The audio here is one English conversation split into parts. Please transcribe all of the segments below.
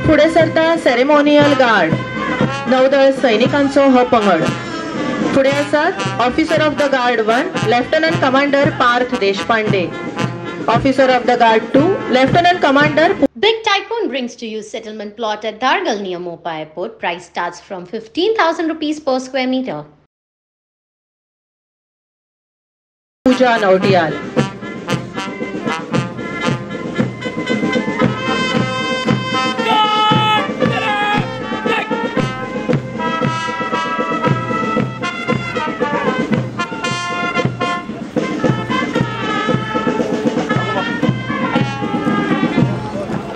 पुढे सरता ceremonial guard नौदळ सैनिकांचो हो पंगड. पुढे आसात officer of the guard 1 lieutenant commander Parth Deshpande. Officer of the Guard 2, Lieutenant Commander. Big Typhoon brings to you settlement plot at Dargal near Mopa Airport. Price starts from 15,000 rupees per square meter. Pooja Nautiyal.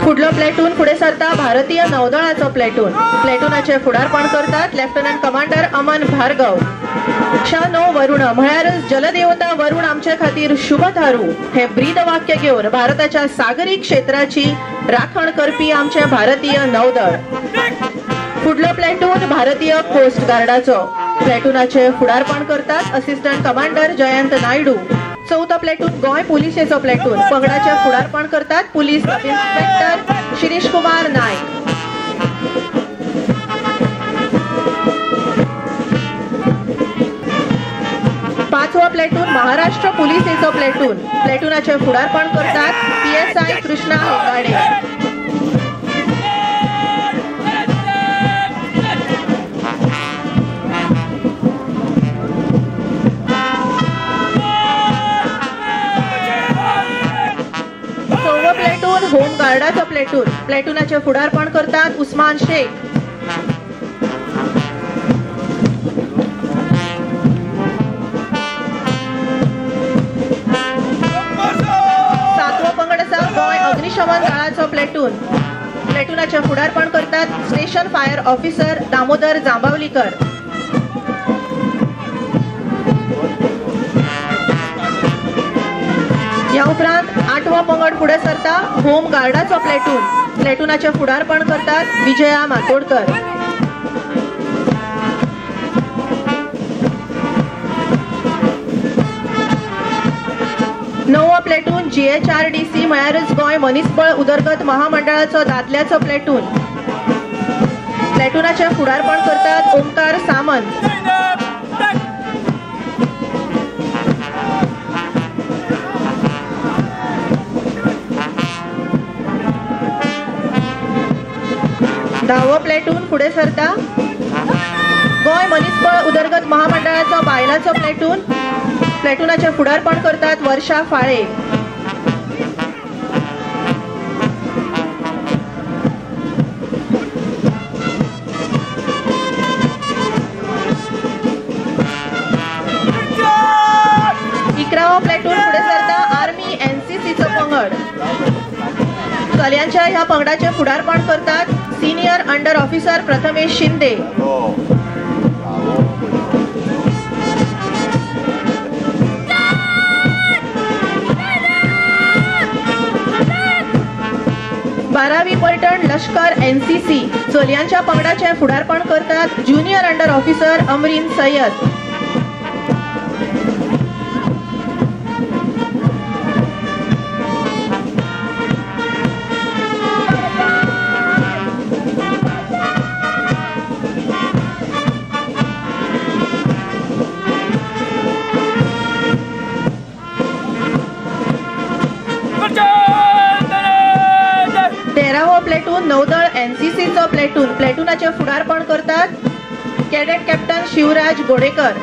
पुढलो platoon पुढे सरता भारतीय नौदळाचो platoon. प्लेटूनाचे फुडारपण करतात lieutenant commander Aman Bhargav. 9 Varun म्हळ्यार जलदेवता वरुण आमचे खातीर शुभ थारू हे ब्रीद वाक्य घेऊन भारताच्या सागरी क्षेत्राची राखण करपी आमचे भारतीय नौदळ. पुढलो प्लेटून भारतीय कोस्ट गार्डाचो. प्लेटूनाचे फुडारपण करतात असिस्टंट कमांडर जयंत नायडू. चौथो प्लेटून गोय पुलिसेचो प्लेटून. पंगडाचे फुडारपण करतात police sub inspector Shirish Kumar Nayak. पाचवो प्लेटून महाराष्ट्र पुलिसेचो प्लेटून. प्लेटूनाचे फुडारपण करतात PSI कृष्णा हेगाडे. होम गार्डाचो प्लेटून. प्लेटूनाचे फुडारपण करतात उस्मान शेख. सातवो पंगड आसा गोय अग्निशमन दळाचो प्लेटून. प्लेटूनाचे फुडारपण करतात station fire officer Damodar Jambavlikar. या उपरांत 8वो पंगड पुढे सरता होम गार्डाचो प्लेटून. प्लेटूनाचे फुडारपण करतात विजया मातोडकर. 9वो प्लेटून GHRDC म्हळ्यारच गोय मनीसबळ उदरगत महामंडळाचो दादल्याचो प्लेटून. प्लेटूनाचे फुडारपण करतात ओमकार सामंत. 10वो प्लेटून पुढे सरता गोय मनीसबळ उदरगत महामंडळाचो बायलाचो प्लेटून. प्लेटूनाचे फुडारपण करतात वर्षा फाळे. 11वो प्लेटून पुढे सरता आर्मी NCCचो पंगड. चलयांच्या ह्या पंगडाचे फुडारपण करतात senior under officer Prathamesh Shinde. बारावी पलटण लष्कर NCC. चलयांच्या पंगडाचे फुडारपण करतात junior under officer Amreen Sayyed. Platoon नौदळ NCCचो प्लेटून. प्लेटूनाचे फुडारपण करतात कॅडेट कॅप्टन शिवराज गोडेकर.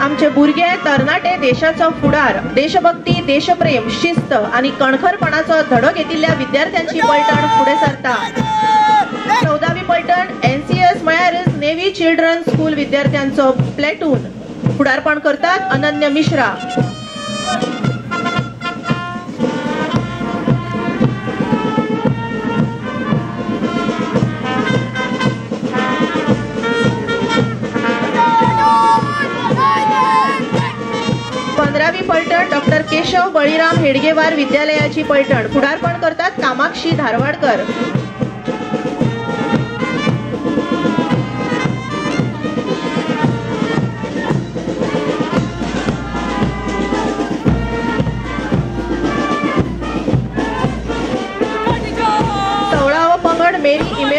आमचे भुरगे तरणाटे देशाचो फुडार, देशभक्ती, देशप्रेम, शिस्त आणि कणखरपणाचो धडो घेतिल्ल्या विद्यार्थ्यांची पलटण पुढे सरता. 14वी पलटण NCS म्हळ्यारच नेव्ही चिल्ड्रन स्कूल विद्यार्थ्यांचो प्लेटून. फुडारपण करतात अनन्य मिश्रा. 15वी पलटण डॉक्टर केशव बळीराम हेडगेवार विद्यालयाची पलटण. फुडारपण करतात कामाक्षी धारवाडकर.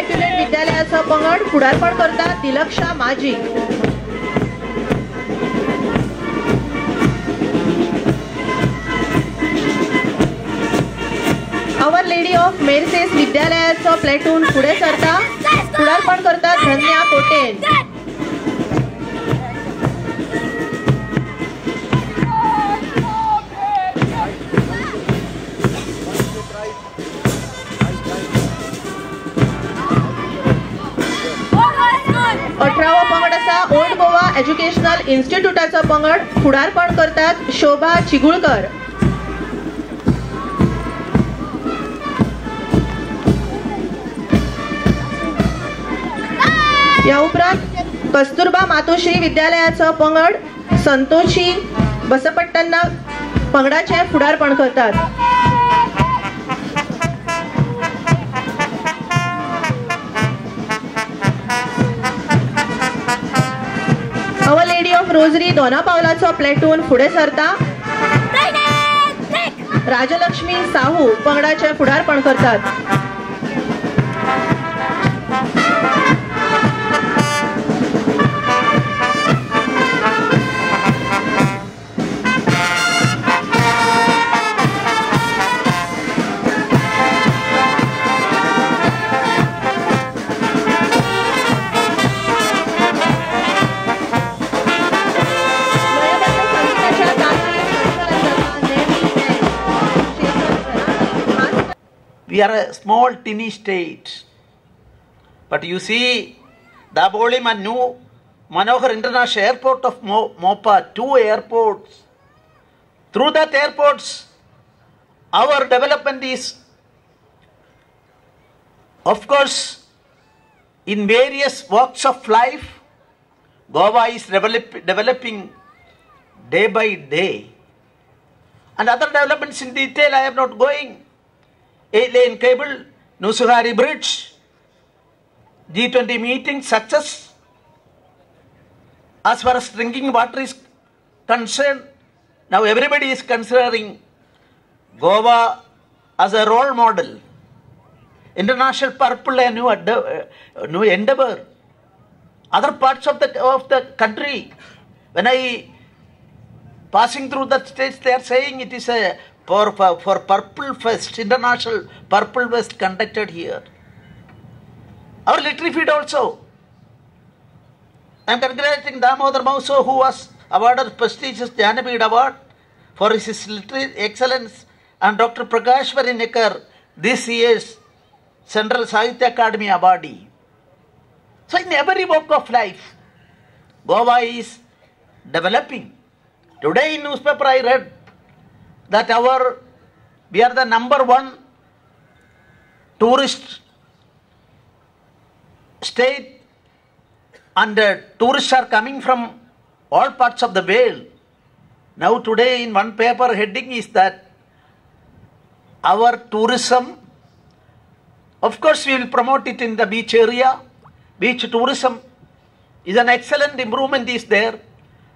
इमॅक्युलेट विद्यालयाचा पंगड पुढारपण करतात दिलक्षा माजी. अवर लेडी ऑफ मेरसेस विद्यालयाचं प्लेटून पुढे सरता पुढारपण करतात धन्या कोटेन. अठरावा पंगड असा ओल्ड गोवा एज्युकेशनल इन्स्टिट्यूटाचा पंगड पुढारपण करतात शोभा चिगुळकर. या उपरांत कस्तुरबा मातोश्री विद्यालयाचा पंगड संतोषी बसपट्टन्ना पंगडाचे पुढारपण करतात. अवर लेडी ऑफ रोजरी दोना पावलाचो प्लेटून पुढे सरता राजलक्ष्मी साहू पंगडाचे पुढारपण करतात. We are a small tiny state, but you see the Abolim and New Manohar International Airport of Mopa, 2 airports. Through that airports, our development is, of course, in various walks of life, Goa is developing day by day. And other developments in detail I am not going. 8-lane cable, Nusuhari Bridge, G20 meeting success. As far as drinking water is concerned, now everybody is considering Goa as a role model. International Purple and new endeavor. Other parts of the country, when I passing through that stage, they are saying it is a for Purple Fest, International Purple Fest conducted here. Our literary feed also. I am congratulating Damodar Mauso, who was awarded the prestigious Jnanapith Award for his literary excellence, and Dr. Prakash Varinikar, this year's Central Sahitya Academy awardee. So in every walk of life, Goa is developing. Today in newspaper I read that we are the number 1 tourist state, and tourists are coming from all parts of the world. Now today in one paper heading is that our tourism, of course we will promote it in the beach area. Beach tourism is an excellent improvement is there,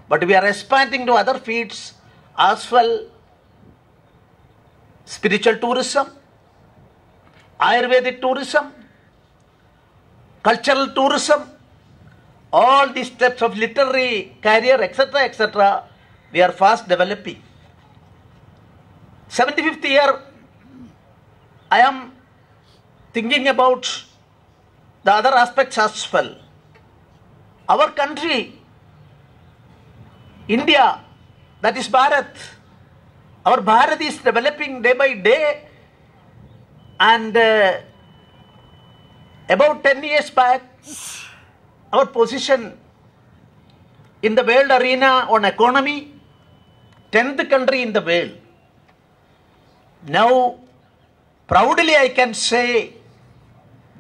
but we are expanding to other fields as well. Spiritual tourism, Ayurvedic tourism, cultural tourism, all these steps of literary career, etc., we are fast developing. 75th year, I am thinking about the other aspects as well. Our country, India, that is Bharat, our Bharat is developing day by day, and about 10 years back, our position in the world arena on economy, 10th country in the world. Now, proudly I can say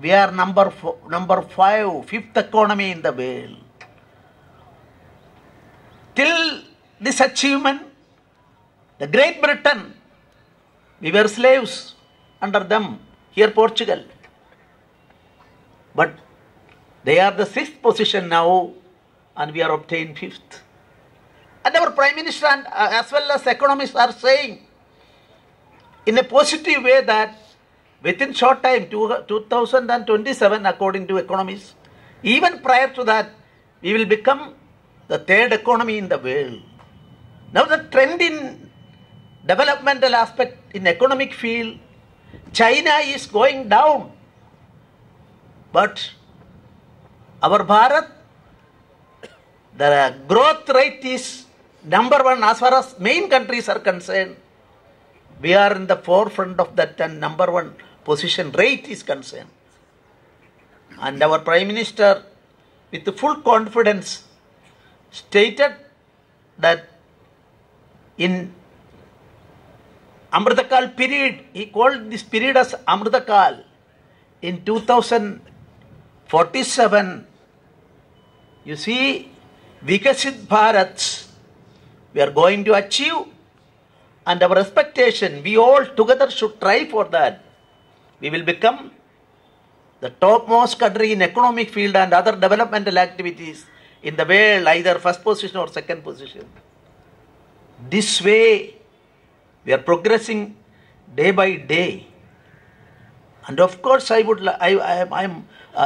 we are number 5, 5th economy in the world. Till this achievement, the Great Britain, we were slaves under them, here Portugal. But they are the 6th position now, and we are obtained 5th. And our Prime Minister and as well as economists are saying in a positive way that within short time, 2027, according to economists, even prior to that, we will become the third economy in the world. Now the trend in developmental aspect in economic field, China is going down. But our Bharat, the growth rate is number one as far as main countries are concerned. We are in the forefront of that and number one position rate is concerned. And our Prime Minister, with full confidence, stated that in Amritakal period, he called this period as Amritakal. In 2047, you see, Vikasit Bharat, we are going to achieve, and our expectation, we all together should try for that. We will become the topmost country in economic field and other developmental activities in the world, either first position or second position. This way, we are progressing day by day. And of course,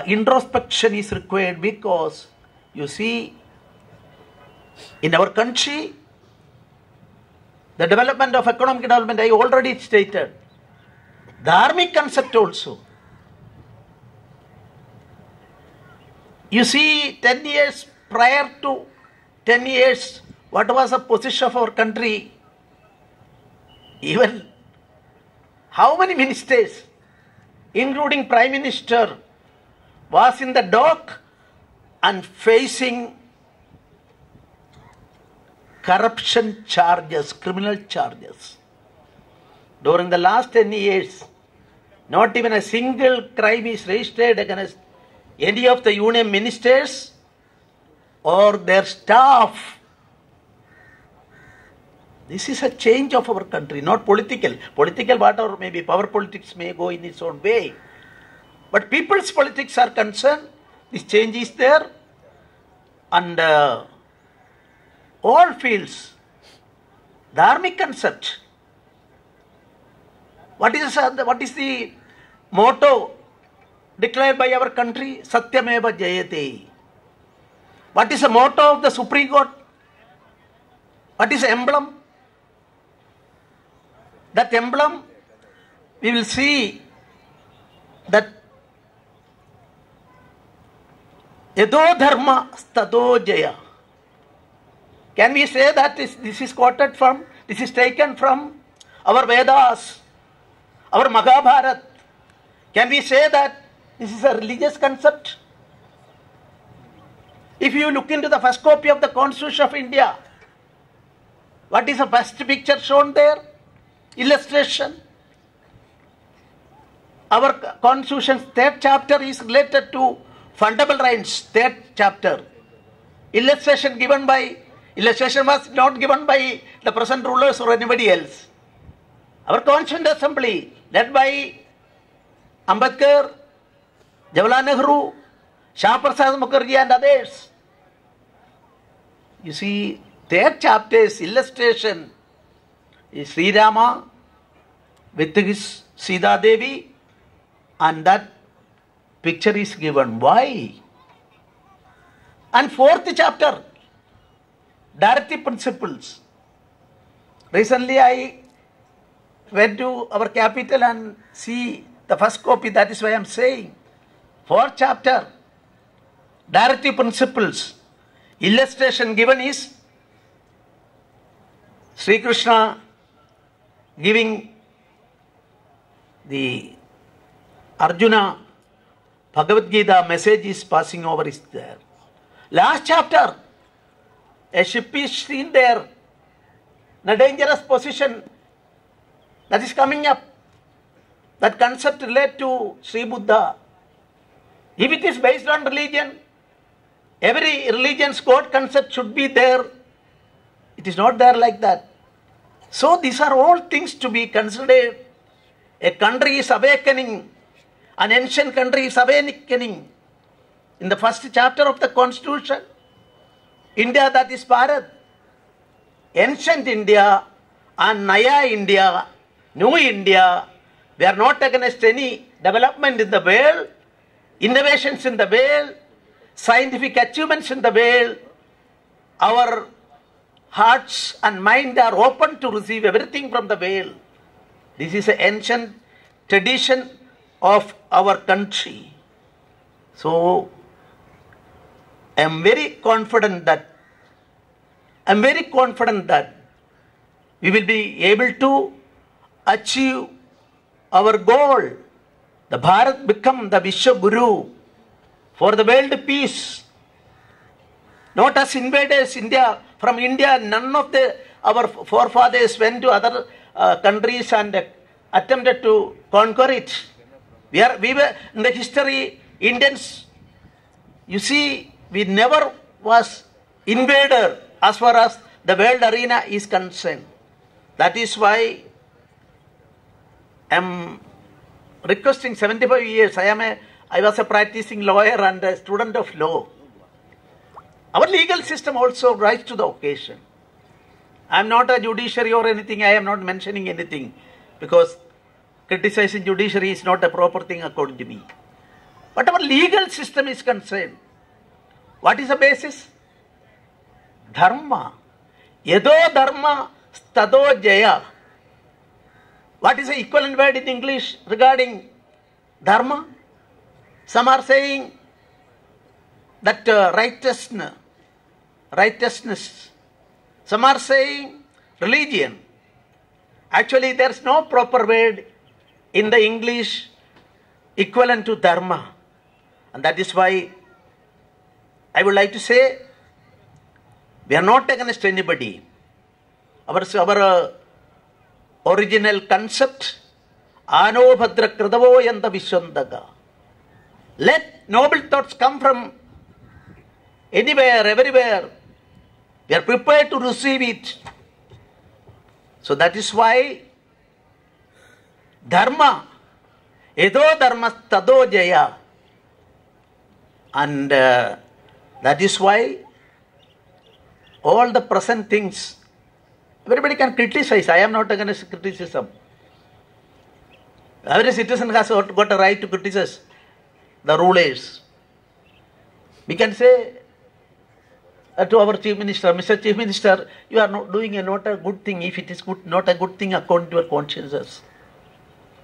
introspection is required because, you see, in our country, the development of economic development, I already stated. Dharmic concept also. You see, 10 years prior to 10 years, what was the position of our country? Even how many ministers, including Prime Minister, was in the dock and facing corruption charges, criminal charges. During the last 10 years, not even a single crime is registered against any of the union ministers or their staff. This is a change of our country, not political. Political, whatever maybe power politics may go in its own way. But people's politics are concerned, this change is there. And all fields, dharmic concept. What is the motto declared by our country? Satyameva Jayate. What is the motto of the Supreme Court? What is the emblem? That emblem, we will see that Yado Dharma Stado Jaya. Can we say that this is quoted from, this is taken from our Vedas, our Mahabharata? Can we say that this is a religious concept? If you look into the first copy of the Constitution of India, what is the first picture shown there? Illustration. Our Constitution's third chapter is related to fundamental rights, third chapter. Illustration was not given by the present rulers or anybody else. Our Constituent Assembly, led by Ambedkar, Jawaharlal Nehru, Shah Prasad Mukherjee and others. You see, third chapter's illustration is Sri Rama with his Sita Devi, and that picture is given. Why? And fourth chapter, directive principles. Recently I went to our capital and see the first copy, that is why I am saying. Fourth chapter, directive principles. Illustration given is Sri Krishna giving the Arjuna Bhagavad Gita message is passing over is there. Last chapter, a ship is seen there in a dangerous position that is coming up. That concept relates to Sri Buddha. If it is based on religion, every religion's God concept should be there. It is not there like that. So these are all things to be considered. A country is awakening. An ancient country is awakening. In the first chapter of the Constitution, India, that is Bharat. Ancient India and Naya India, New India, We are not against any development in the world, innovations in the world, scientific achievements in the world. Our hearts and mind are open to receive everything from the world. This is an ancient tradition of our country. So, I am very confident that we will be able to achieve our goal. The Bharat become the Vishwa Guru for the world peace. Not as invaders, from India, none of our forefathers went to other countries and attempted to conquer it. We were in the history, Indians, you see, we never was invader as far as the world arena is concerned. That is why I am requesting 75 years. I was a practicing lawyer and a student of law. Our legal system also rises to the occasion. I am not a judiciary or anything. I am not mentioning anything because criticizing judiciary is not a proper thing according to me. But our legal system is concerned. What is the basis? Dharma. Yado dharma stado jaya. What is the equivalent word in English regarding dharma? Some are saying that righteousness. Some are saying religion. Actually, there is no proper word in the English equivalent to dharma. And that is why I would like to say, we are not against anybody. Our original concept, Ano Bhadra Kridavo Yanda Vishwandaga. Let noble thoughts come from anywhere, everywhere. We are prepared to receive it. So that is why Dharma, Edo Dharma Tado Jaya. And that is why all the present things, everybody can criticize. I am not against criticism. Every citizen has got a right to criticize the rulers. We can say to our Chief Minister, Mr. Chief Minister, you are not doing not a good thing if it is good, not a good thing according to your consciences.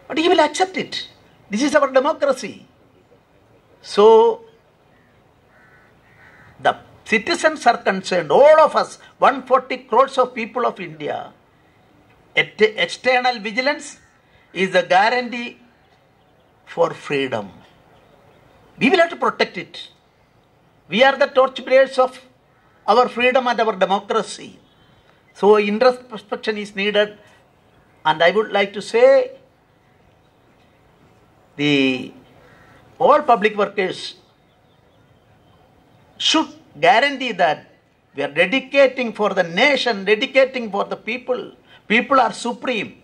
But he will accept it. This is our democracy. So, the citizens are concerned, all of us, 140 crores of people of India. External vigilance is the guarantee for freedom. We will have to protect it. We are the torchbearers of our freedom and our democracy. So introspection is needed. And I would like to say, all public workers should guarantee that we are dedicating for the nation, dedicating for the people. People are supreme.